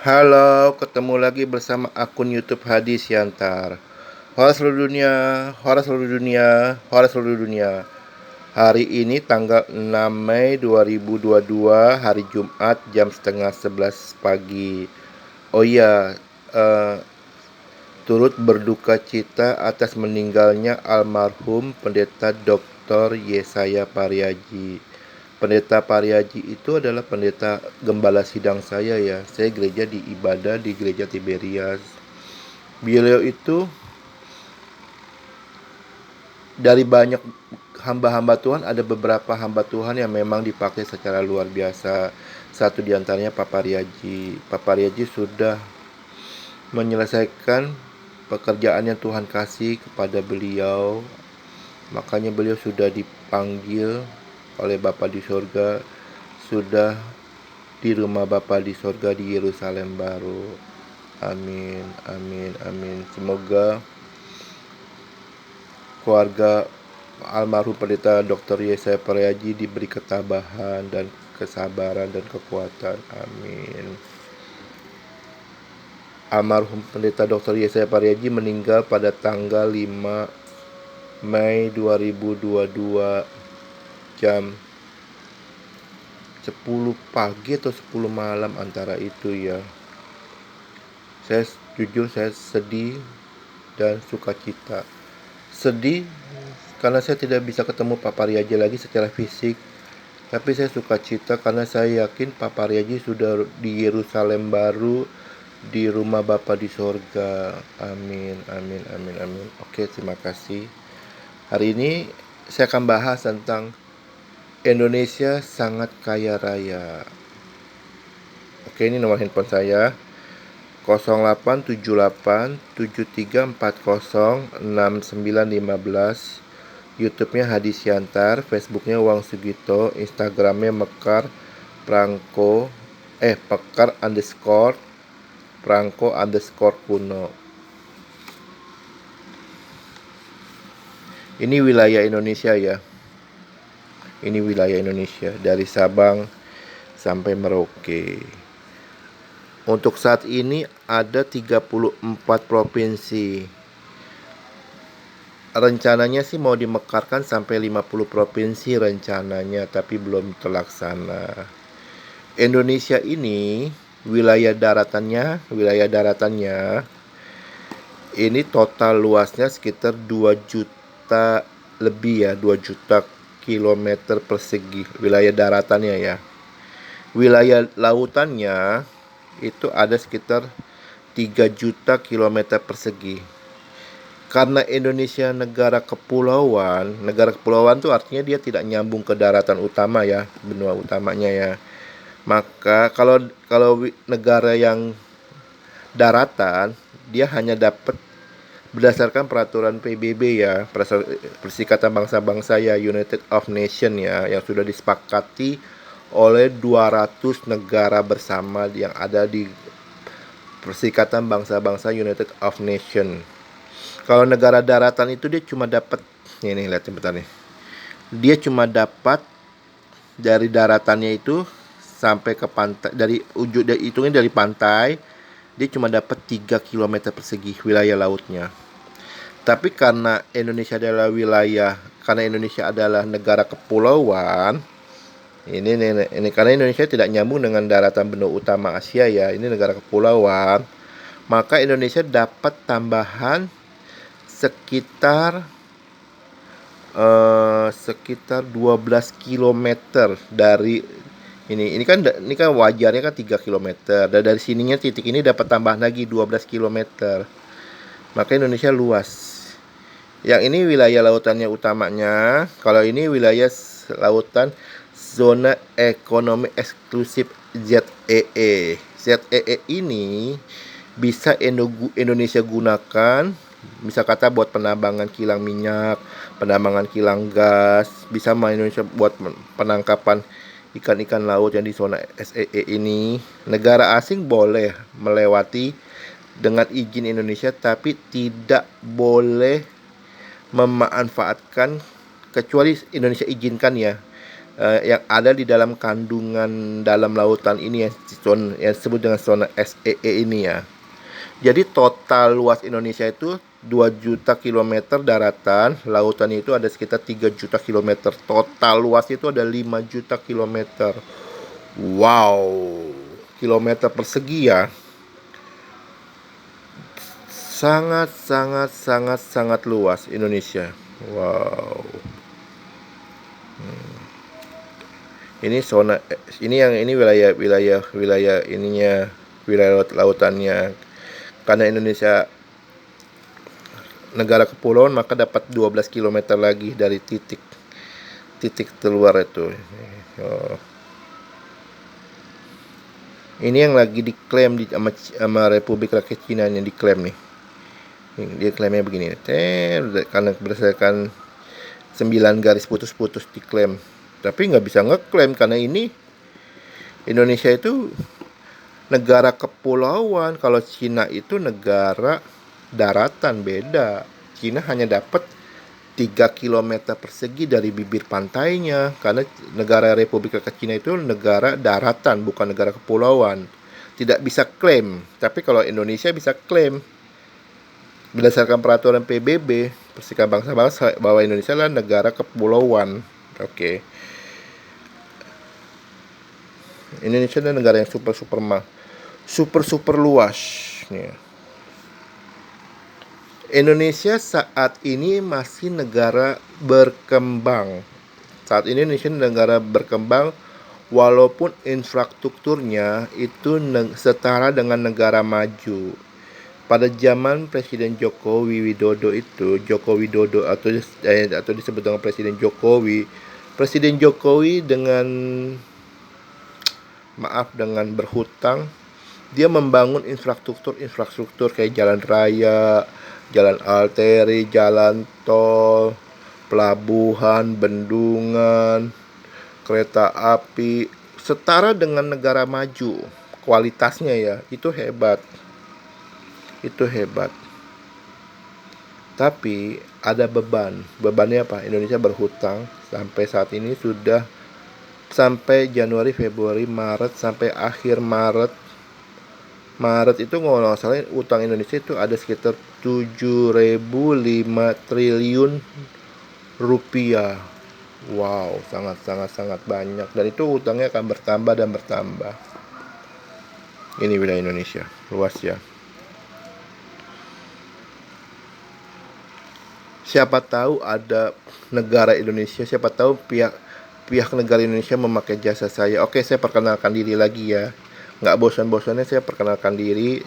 Halo, ketemu lagi bersama akun YouTube Hadi Siantar. Hora seluruh dunia, hora seluruh dunia, hora seluruh dunia. Hari ini tanggal 6 Mei 2022, hari Jumat jam setengah 11 pagi. Oh iya, eh, turut berduka cita atas meninggalnya almarhum Pendeta Dr. Yesaya Pariaji. Pendeta Pariaji itu adalah pendeta gembala sidang saya ya. Saya gereja di ibadah di gereja Tiberias. Beliau itu dari banyak hamba-hamba Tuhan, ada beberapa hamba Tuhan yang memang dipakai secara luar biasa. Satu diantaranya Pak Pariaji. Pak Pariaji sudah menyelesaikan pekerjaan yang Tuhan kasih kepada beliau. Makanya beliau sudah dipanggil oleh Bapa di sorga, sudah di rumah Bapa di sorga di Yerusalem baru. Amin, amin, amin. Semoga keluarga almarhum pendeta Dr. Yesaya Pariaji diberi ketabahan dan kesabaran dan kekuatan. Amin. Almarhum pendeta Dr. Yesaya Pariaji meninggal pada tanggal 5 Mei 2022 jam 10 pagi atau 10 malam antara itu ya. Saya jujur saya sedih dan sukacita. Sedih karena saya tidak bisa ketemu Pak Pariaji lagi secara fisik. Tapi saya sukacita karena saya yakin Pak Pariaji sudah di Yerusalem baru, di rumah Bapa di sorga. Amin, amin, amin, amin. Oke, terima kasih. Hari ini saya akan bahas tentang Indonesia sangat kaya raya. Oke, ini nomor handphone saya 087873406915. YouTube-nya Hadi Siantar, Facebook-nya Wang Sugito, Instagram-nya Mekar Prangko Pekar underscore Prangko underscore Kuno. Ini wilayah Indonesia ya. Ini wilayah Indonesia dari Sabang sampai Merauke. Untuk saat ini ada 34 provinsi. Rencananya sih mau dimekarkan sampai 50 provinsi rencananya, tapi belum terlaksana. Indonesia ini wilayah daratannya ini total luasnya sekitar 2 juta lebih ya, 2 juta kilometer persegi wilayah daratannya ya. Wilayah lautannya itu ada sekitar 3 juta kilometer persegi. Karena Indonesia negara kepulauan tuh artinya dia tidak nyambung ke daratan utama ya, benua utamanya ya. Maka kalau negara yang daratan, dia hanya dapat berdasarkan peraturan PBB ya, Perserikatan Bangsa-Bangsa ya, United of Nations ya, yang sudah disepakati oleh 200 negara bersama yang ada di Perserikatan Bangsa-Bangsa United of Nations. Kalau negara daratan itu dia cuma dapat ini, lihat bentar nih. Dia cuma dapat dari daratannya itu sampai ke pantai, dari ujung, hitungnya dari pantai, dia cuma dapat 3 kilometer persegi wilayah lautnya. Tapi karena Indonesia adalah negara kepulauan, ini karena Indonesia tidak nyambung dengan daratan benua utama Asia ya, ini negara kepulauan, maka Indonesia dapat tambahan sekitar 12 kilometer dari ini kan wajarnya kan 3 kilometer. Dan dari sininya titik ini dapat tambah lagi 12 kilometer. Maka Indonesia luas. Yang ini wilayah lautannya utamanya. Kalau ini wilayah lautan zona ekonomi eksklusif ZEE. ZEE ini bisa Indonesia gunakan, bisa kata buat penambangan kilang minyak, penambangan kilang gas, bisa Indonesia buat penangkapan ikan-ikan laut yang di zona SEE ini. Negara asing boleh melewati dengan izin Indonesia, tapi tidak boleh memanfaatkan kecuali Indonesia izinkan ya. yang ada di dalam kandungan dalam lautan ini yang disebut dengan zona SEE ini ya. Jadi total luas Indonesia itu 2 juta kilometer daratan, lautannya itu ada sekitar 3 juta kilometer. Total luas itu ada 5 juta kilometer. Wow, kilometer persegi ya. Sangat sangat sangat sangat luas Indonesia. Wow. Ini zona ini wilayah ininya, wilayah lautannya. Karena Indonesia negara kepulauan, maka dapat 12 km lagi dari titik keluar itu. Oh. Ini yang lagi diklaim sama Republik Rakyat Cina, yang diklaim nih. Dia klaimnya begini, karena berdasarkan 9 garis putus-putus diklaim. Tapi nggak bisa ngeklaim karena ini Indonesia itu negara kepulauan. Kalau Cina itu negara daratan, beda. Cina hanya dapat 3 km persegi dari bibir pantainya, karena negara Republik Rakyat Cina itu negara daratan, bukan negara kepulauan. Tidak bisa klaim. Tapi kalau Indonesia bisa klaim berdasarkan peraturan PBB, Perserikatan Bangsa-Bangsa, bahwa Indonesia adalah negara kepulauan. Oke. Indonesia adalah negara yang super luas. Nih. Indonesia saat ini masih negara berkembang. Saat ini Indonesia negara berkembang, walaupun infrastrukturnya itu setara dengan negara maju. Pada zaman Presiden Joko Widodo atau disebut dengan Presiden Jokowi dengan berhutang, dia membangun infrastruktur kayak jalan raya, jalan arteri, jalan tol, pelabuhan, bendungan, kereta api, setara dengan negara maju. Kualitasnya ya, itu hebat. Tapi ada bebannya apa? Indonesia berhutang sampai saat ini sudah sampai Januari, Februari, Maret, sampai akhir Maret itu kalau nggak salah utang Indonesia itu ada sekitar 7.005 triliun rupiah. Wow, sangat banyak, dan itu utangnya akan bertambah. Ini wilayah Indonesia, luas ya. Siapa tahu ada negara Indonesia, siapa tahu pihak negara Indonesia memakai jasa saya. Oke, saya perkenalkan diri lagi ya. Nggak bosan-bosannya saya perkenalkan diri.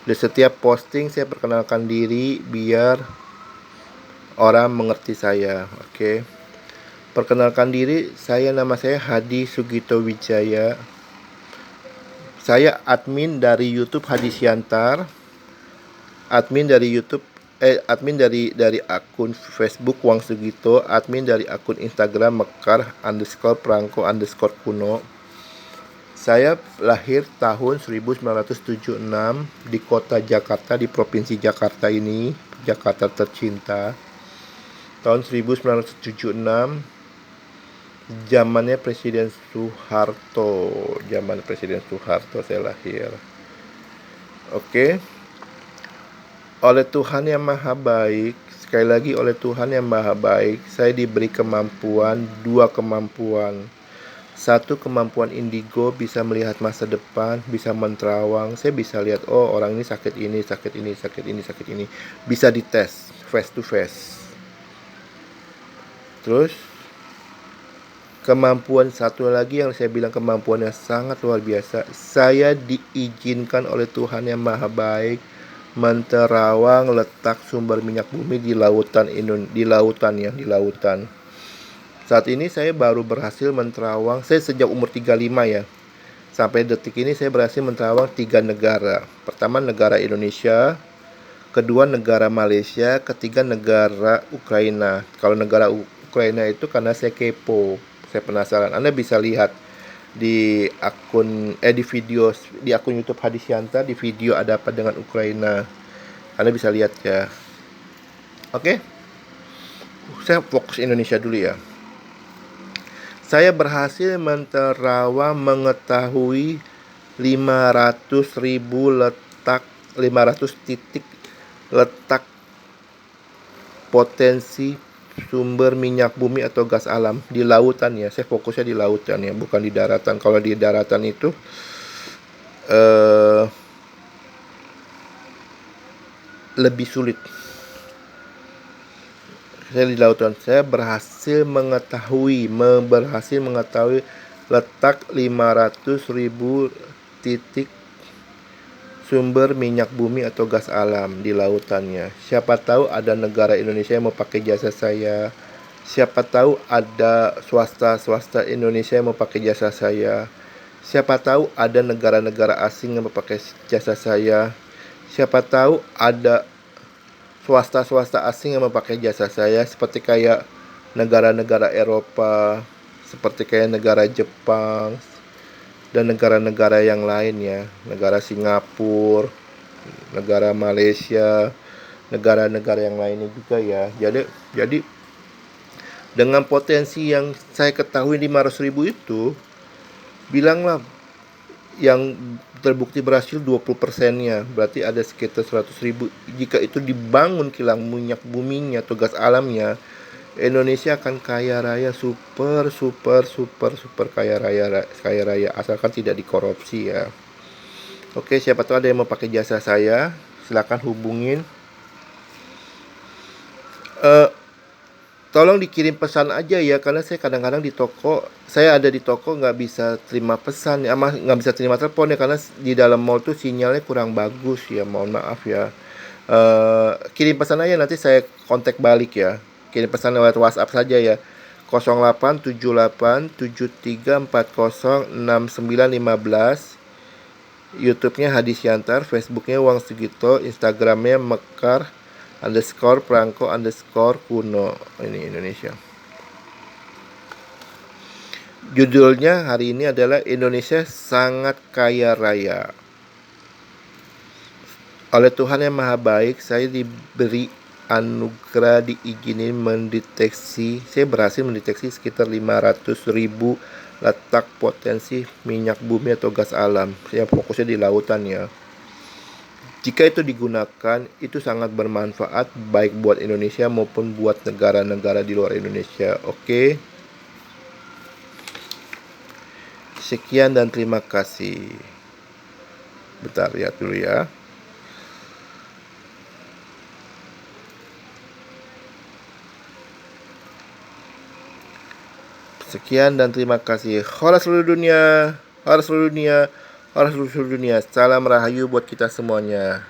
Di setiap posting saya perkenalkan diri biar orang mengerti saya. Oke. Perkenalkan diri, nama saya Hadi Sugito Wijaya. Saya admin dari YouTube Hadi Siantar. Admin dari akun Facebook Wang Sugito, admin dari akun Instagram Mekar_Prangko_Kuno. Saya lahir tahun 1976 di kota Jakarta, di provinsi Jakarta ini, Jakarta tercinta. Tahun 1976, zamannya Presiden Soeharto saya lahir. Oke. Oleh Tuhan yang Maha Baik, sekali lagi oleh Tuhan yang Maha Baik, saya diberi dua kemampuan. Satu, kemampuan indigo, bisa melihat masa depan, bisa menerawang. Saya bisa lihat, oh orang ini sakit ini. Bisa dites face to face. Terus kemampuan satu lagi yang saya bilang kemampuannya sangat luar biasa. Saya diizinkan oleh Tuhan yang Maha Baik menterawang letak sumber minyak bumi di lautan. Saat ini saya baru berhasil menterawang, saya sejak umur 35 ya. Sampai detik ini saya berhasil menterawang 3 negara. Pertama negara Indonesia, kedua negara Malaysia, ketiga negara Ukraina. Kalau negara Ukraina itu karena saya kepo, saya penasaran. Anda bisa lihat di akun YouTube Hadi Siantar, di video ada apa dengan Ukraina. Anda bisa lihat ya. Oke. Saya fokus Indonesia dulu ya. Saya berhasil menerawang mengetahui 500 titik letak potensi sumber minyak bumi atau gas alam di lautan ya. Saya fokusnya di lautan ya, bukan di daratan. Kalau di daratan itu lebih sulit. Saya di lautan, saya berhasil mengetahui letak 500.000 titik sumber minyak bumi atau gas alam di lautannya. Siapa tahu ada negara Indonesia yang mau pakai jasa saya. Siapa tahu ada swasta Indonesia yang mau pakai jasa saya. Siapa tahu ada negara-negara asing yang mau pakai jasa saya. Siapa tahu ada swasta asing yang memakai jasa saya, seperti kayak negara-negara Eropa, seperti kayak negara Jepang dan negara-negara yang lain ya, negara Singapura, negara Malaysia, negara-negara yang lainnya juga ya. Jadi dengan potensi yang saya ketahui 500.000 itu, bilanglah yang terbukti berhasil 20%-nya, berarti ada sekitar 100.000. Jika itu dibangun kilang minyak buminya atau gas alamnya, Indonesia akan kaya raya, super kaya raya, asalkan tidak dikorupsi ya. Oke, siapa tahu ada yang mau pakai jasa saya, silakan hubungin. Tolong dikirim pesan aja ya, karena saya kadang-kadang saya ada di toko nggak bisa terima pesan, nggak bisa terima telepon ya, karena di dalam mall tuh sinyalnya kurang bagus ya, mohon maaf ya. Kirim pesan aja, nanti saya kontak balik ya. Kirim pesan lewat WhatsApp saja ya, 087873406915. YouTube-nya Hadi Siantar, Facebook-nya Wang Sugito, Instagram-nya Mekar_Prangko_Kuno. Ini Indonesia. Judulnya hari ini adalah Indonesia sangat kaya raya. Oleh Tuhan yang Maha Baik, saya diberi anugerah diizinin saya berhasil mendeteksi sekitar 500.000 letak potensi minyak bumi atau gas alam. Saya fokusnya di lautan ya. Jika itu digunakan, itu sangat bermanfaat baik buat Indonesia maupun buat negara-negara di luar Indonesia. Oke. Sekian dan terima kasih. Bentar, lihat dulu ya. Sekian dan terima kasih. Hora seluruh dunia. Salam rahayu buat kita semuanya.